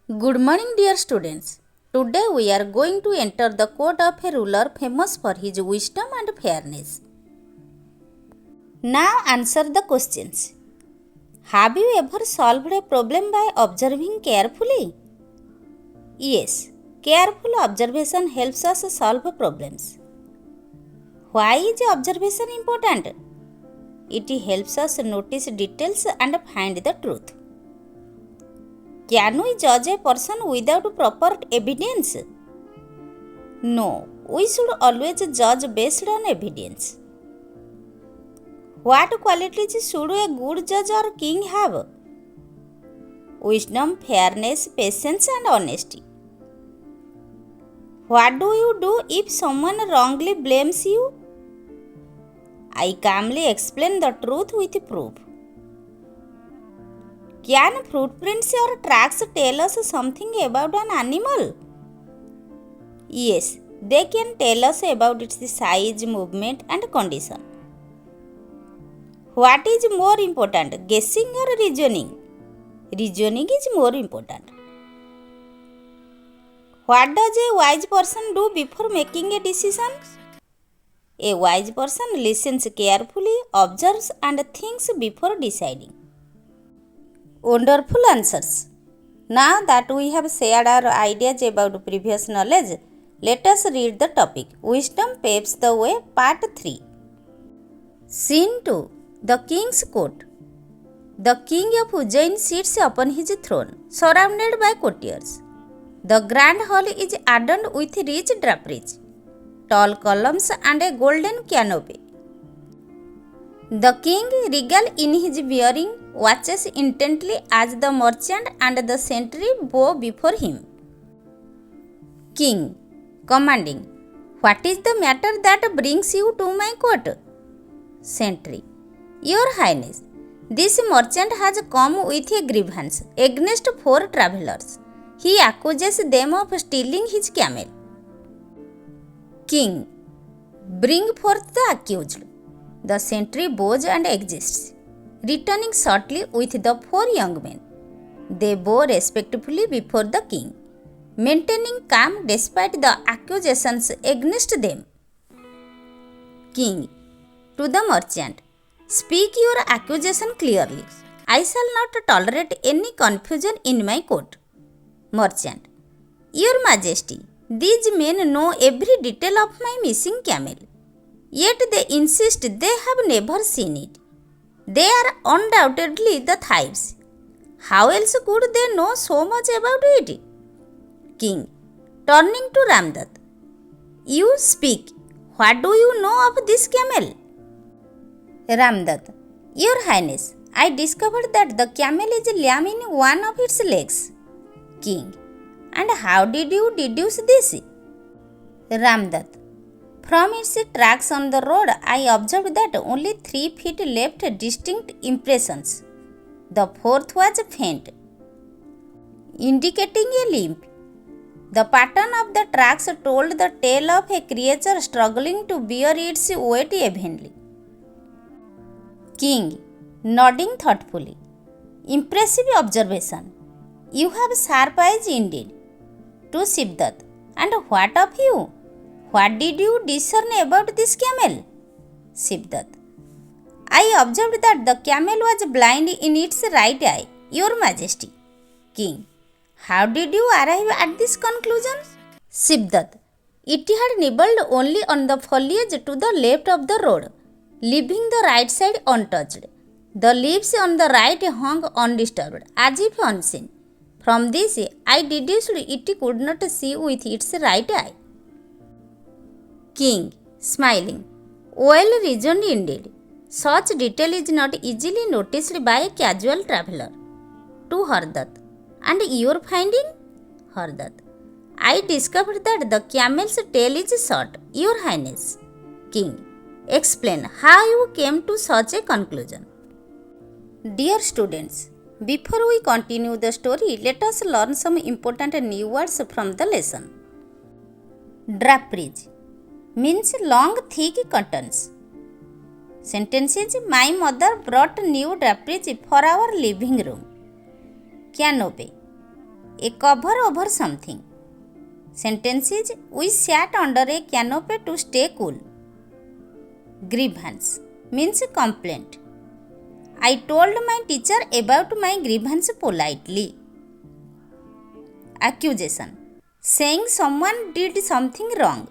Good morning, dear students. Today we are going to enter the court of a ruler famous for his wisdom and fairness. Now answer the questions. Have you ever solved a problem by observing carefully? Yes, careful observation helps us solve problems. Why is observation important? It helps us notice details and find the truth. Can we judge a person without proper evidence? No, we should always judge based on evidence. What qualities should a good judge or king have? Wisdom, fairness, patience, and honesty. What do you do if someone wrongly blames you? I calmly explain the truth with proof. Can footprints or tracks tell us something about an animal? Yes, they can tell us about its size, movement, and condition. What is more important, guessing or reasoning? Reasoning is more important. What does a wise person do before making a decision? A wise person listens carefully, observes, and thinks before deciding. Wonderful answers. Now that we have shared our ideas about previous knowledge, let us read the topic. Wisdom paves the way, part 3. Scene 2. The King's Court. The king of Ujjain sits upon his throne, surrounded by courtiers. The grand hall is adorned with rich draperies, tall columns, and a golden canopy. The king, regal in his bearing, watches intently as the merchant and the sentry bow before him. King, commanding, what is the matter that brings you to my court? Sentry, Your Highness, this merchant has come with a grievance against 4 travelers. He accuses them of stealing his camel. King, bring forth the accused. The sentry bows and exists, returning shortly with the 4 young men. They bow respectfully before the king, maintaining calm despite the accusations against them. King, to the merchant, speak your accusation clearly. I shall not tolerate any confusion in my court. Merchant, Your Majesty, these men know every detail of my missing camel. Yet they insist they have never seen it. They are undoubtedly the thieves. How else could they know so much about it? King, turning to Ramdat, You speak. What do you know of this camel? Ramdat, Your Highness, I discovered that the camel is lame in one of its legs. King, and how did you deduce this? Ramdat, from its tracks on the road, I observed that only 3 feet left distinct impressions. The 4th was faint, indicating a limp. The pattern of the tracks told the tale of a creature struggling to bear its weight evenly. King, nodding thoughtfully, Impressive observation. You have sharp eyes indeed. To Sibdat, and what of you? What did you discern about this camel? Sibdat, I observed that the camel was blind in its right eye, Your Majesty. King, how did you arrive at this conclusion? Sibdat, it had nibbled only on the foliage to the left of the road, leaving the right side untouched. The leaves on the right hung undisturbed, as if unseen. From this, I deduced it could not see with its right eye. King, smiling, well reasoned indeed. Such detail is not easily noticed by a casual traveler. To Hardat, and your finding? Hardat, I discovered that the camel's tail is short, Your Highness. King, explain how you came to such a conclusion. Dear students, before we continue the story, let us learn some important new words from the lesson. Draperies means long thick curtains. Sentences: My mother brought new draperies for our living room. Canopy A cover over something. Sentences: we sat under a canopy to stay cool. Grievance means complaint. I told my teacher about my grievance politely. Accusation: saying someone did something wrong.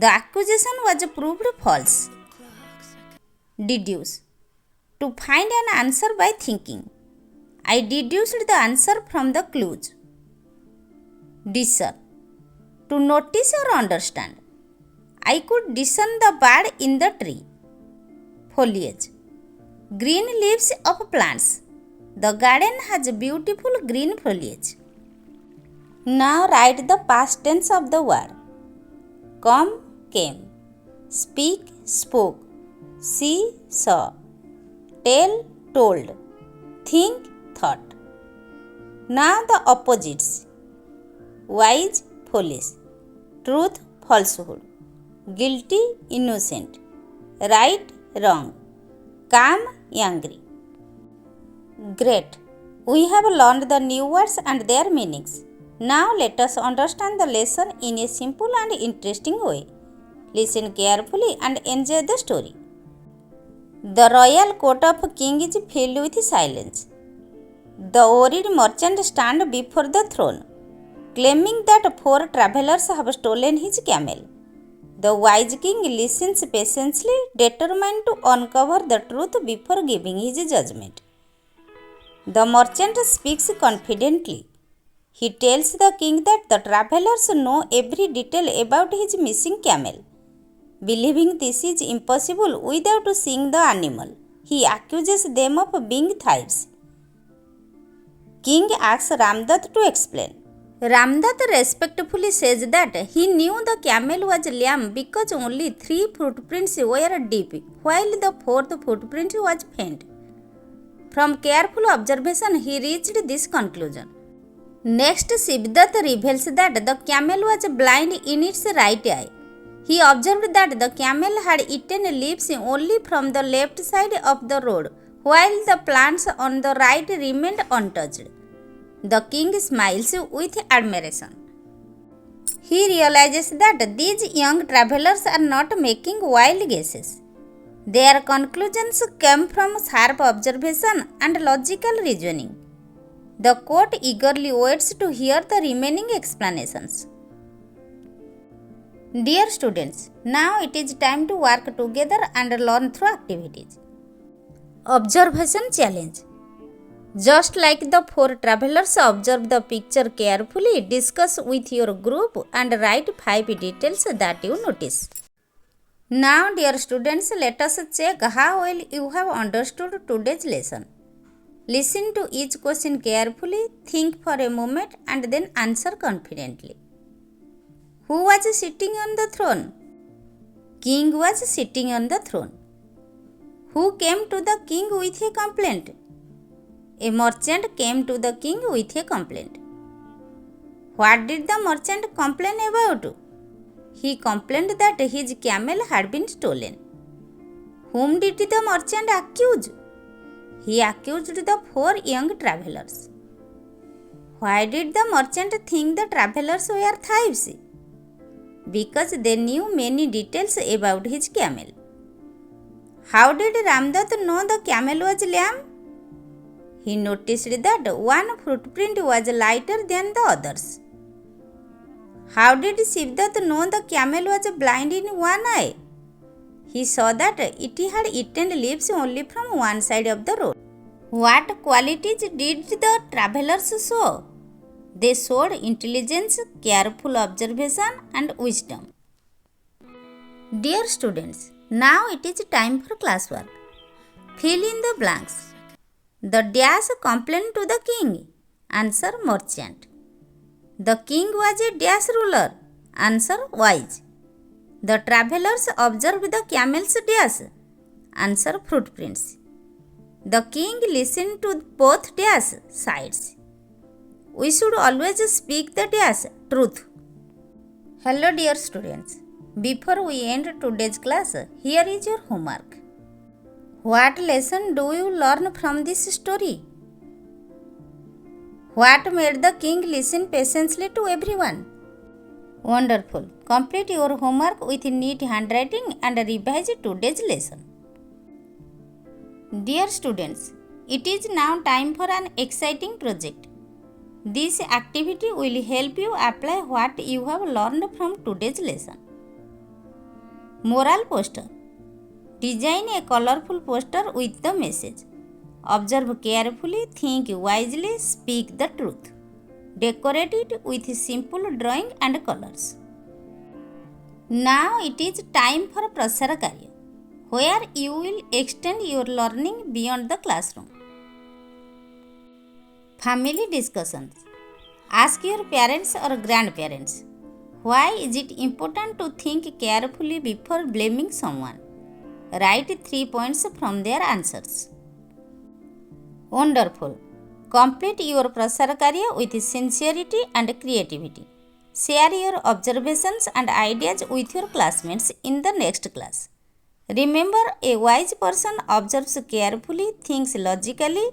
The accusation was proved false. Deduce: to find an answer by thinking. I deduced the answer from the clues. Discern: to notice or understand. I could discern the bird in the tree. Foliage: green leaves of plants. The garden has beautiful green foliage. Now write the past tense of the word. Come, came. Speak, spoke. See, saw. Tell, told. Think, thought. Now the opposites. Wise, foolish. Truth, falsehood. Guilty, innocent. Right, wrong. Calm, angry. Great. We have learned the new words and their meanings. Now let us understand the lesson in a simple and interesting way. Listen carefully and enjoy the story. The royal court of king is filled with silence. The worried merchant stands before the throne, claiming that 4 travelers have stolen his camel. The wise king listens patiently, determined to uncover the truth before giving his judgment. The merchant speaks confidently. He tells the king that the travelers know every detail about his missing camel. Believing this is impossible without seeing the animal, he accuses them of being thieves. King asks Ramdat to explain. Ramdat respectfully says that he knew the camel was lamb because only 3 footprints were deep, while the 4th footprint was faint. From careful observation, he reached this conclusion. Next, Shivdat reveals that the camel was blind in its right eye. He observed that the camel had eaten leaves only from the left side of the road, while the plants on the right remained untouched. The king smiles with admiration. He realizes that these young travelers are not making wild guesses. Their conclusions came from sharp observation and logical reasoning. The court eagerly waits to hear the remaining explanations. Dear students, now it is time to work together and learn through activities. Observation challenge. Just like the 4 travelers, observe the picture carefully, discuss with your group and write 5 details that you notice. Now dear students, let us check how well you have understood today's lesson. Listen to each question carefully, think for a moment and then answer confidently. Who was sitting on the throne? King was sitting on the throne. Who came to the king with a complaint? A merchant came to the king with a complaint. What did the merchant complain about? He complained that his camel had been stolen. Whom did the merchant accuse? He accused the 4 young travelers. Why did the merchant think the travelers were thieves? Because they knew many details about his camel. How did Ramdat know the camel was lamb? He noticed that one footprint was lighter than the others. How did Shivdat know the camel was blind in one eye? He saw that it had eaten leaves only from one side of the road. What qualities did the travelers show? They showed intelligence, careful observation and wisdom. Dear students, now it is time for classwork. Fill in the blanks. The dash complained to the king. Answer merchant. The king was a dash ruler. Answer wise. The travelers observed the camel's dash. Answer footprints. The king listened to both dash sides. We should always speak the dash truth. Hello dear students. Before we end today's class, here is your homework. What lesson do you learn from this story? What made the king listen patiently to everyone? Wonderful. Complete your homework with neat handwriting and revise today's lesson. Dear students, it is now time for an exciting project. This activity will help you apply what you have learned from today's lesson. Moral poster. Design a colorful poster with the message. Observe carefully, think wisely, speak the truth. Decorate it with simple drawing and colors. Now it is time for Prasara Karya, where you will extend your learning beyond the classroom. Family discussions. Ask your parents or grandparents, why is it important to think carefully before blaming someone? Write 3 points from their answers. Wonderful. Complete your Prasara Karya with sincerity and creativity. Share your observations and ideas with your classmates in the next class. Remember, a wise person observes carefully, thinks logically,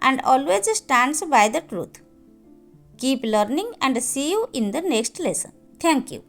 and always stands by the truth. Keep learning and see you in the next lesson. Thank you.